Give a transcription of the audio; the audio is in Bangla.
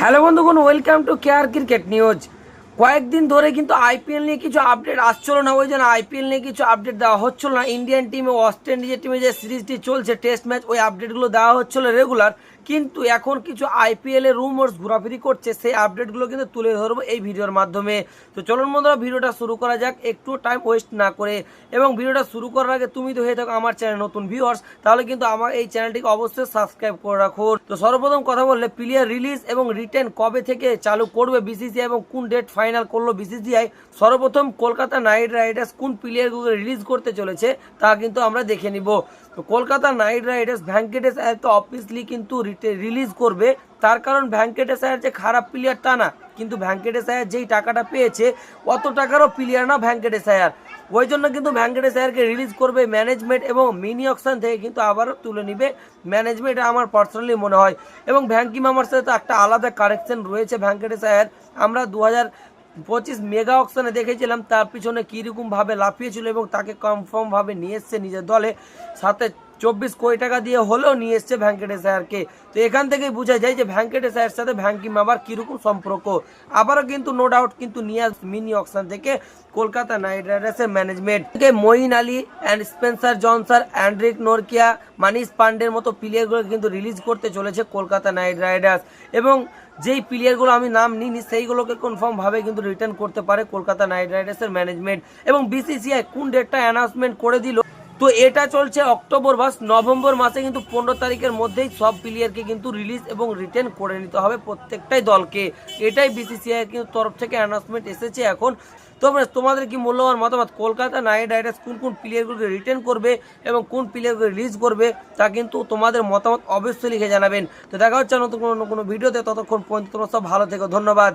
হ্যালো বন্ধুগণ, welcome to care cricket news. কয়েকদিন ধরে কিন্তু আইপিএল নিয়ে কিছু আপডেট আসছিল না, ওই জন্য আইপিএল নিয়ে কিছু আপডেট দেওয়া হচ্ছিল না। ইন্ডিয়ান টিমে ওয়েস্ট ইন্ডিজের টিমে যে সিরিজটি চলছে টেস্ট ম্যাচ, ওই আপডেটগুলো দেওয়া হচ্ছিল রেগুলার। কিন্তু এখন কিছু আইপিএল এর রুমার্স ঘোরাফেরি করছে, সেই আপডেটগুলো কিন্তু তুলে ধরবো এই ভিডিওর মাধ্যমে। তো চলুন বন্ধুরা, ভিডিওটা শুরু করা যাক একটু টাইম ওয়েস্ট না করে। এবং ভিডিওটা শুরু করার আগে তুমি তো হয়ে থাকো আমার চ্যানেল নতুন ভিউয়ার্স, তাহলে কিন্তু আমার এই চ্যানেলটিকে অবশ্যই সাবস্ক্রাইব করে রাখো। তো সর্বপ্রথম কথা বললে, প্লেয়ার রিলিজ এবং রিটেন কবে থেকে চালু করবে বিসিসিআই এবং কোন ডেট ফাইনাল করলো বিসিসিআই। সর্বপ্রথম কলকাতা নাইট রাইডার্স কোন প্লেয়ারগুলো রিলিজ করতে চলেছে তা কিন্তু আমরা দেখে নিব। তো কলকাতা নাইট রাইডার্স ভেঙ্কটেশ আয়ার তো অবভিয়াসলি কিন্তু রিলিজ করবে। তার কারণ ভেঙ্কটেশ আয়ার যে খারাপ প্লেয়ার তা না, কিন্তু ভেঙ্কটেশ আয়ার যেই টাকাটা পেয়েছে অত টাকারও প্লেয়ার না ভেঙ্কটেশ আয়ার। ওই জন্য কিন্তু ভেঙ্কটেশ আয়ারকে রিলিজ করবে ম্যানেজমেন্ট এবং মিনি অকশন থেকে কিন্তু আবারও তুলে নিবে ম্যানেজমেন্ট, আমার পার্সোনালি মনে হয়। এবং ভ্যাঙ্কি মামার সাথে তো একটা আলাদা কানেকশন রয়েছে ভেঙ্কটেশ আয়ার। আমরা 2025 মেগা অকশনে দেখেছিলাম তার পিছনে কীরকমভাবে লাফিয়েছিল এবং তাকে কনফার্মভাবে নিয়ে এসছে নিজের দলে, সাথে 24 কোটি টাকা দিয়ে হলেও নিয়ে এসছে ভেঙ্কটেশ আয়ারকে। তো এখান থেকেই বোঝা যায় যে ভেঙ্কটেশ আয়ার সাথে ভ্যাঙ্কি মামার কীরকম সম্পর্ক। আবারও কিন্তু নো ডাউট কিন্তু নিয়ে আস মিনি অকশন থেকে কলকাতা নাইট রাইডার্সের ম্যানেজমেন্ট থেকে Moeen Ali and Spencer Johnson, Anrich Nortje, Manish পান্ডের মতো প্লেয়ারগুলো কিন্তু রিলিজ করতে চলেছে কলকাতা নাইট রাইডার্স। এবং যেই প্লেয়ারগুলো আমি নাম নিইনি সেইগুলোকে কনফার্মভাবে কিন্তু রিটার্ন করতে পারে কলকাতা নাইট রাইডার্সের ম্যানেজমেন্ট। এবং বিসিসিআই কোন ডেটটা অ্যানাউন্সমেন্ট করে দিল, তো এটা চলছে অক্টোবর বা নভেম্বর মাসে, কিন্তু 15 তারিখের মধ্যেই সব প্লেয়ারকে কিন্তু রিলিজ এবং রিটার্ন করে নিতে হবে প্রত্যেকটাই দলকে। এটাই বিসিসিআই কিন্তু তরফ থেকে অ্যানাউন্সমেন্ট এসেছে এখন। তবে তোমাদের কি মূল্যবান মতামত, কলকাতা নাইট রাইডার্স কোন কোন প্লেয়ারগুলোকে রিটার্ন করবে এবং কোন প্লেয়ারগুলো রিলিজ করবে তা কিন্তু তোমাদের মতামত অবশ্যই লিখে জানাবেন। তো দেখা হচ্ছে নতুন কোনো ভিডিওতে, ততক্ষণ পর্যন্ত তোমরা সব ভালো থেকো, ধন্যবাদ।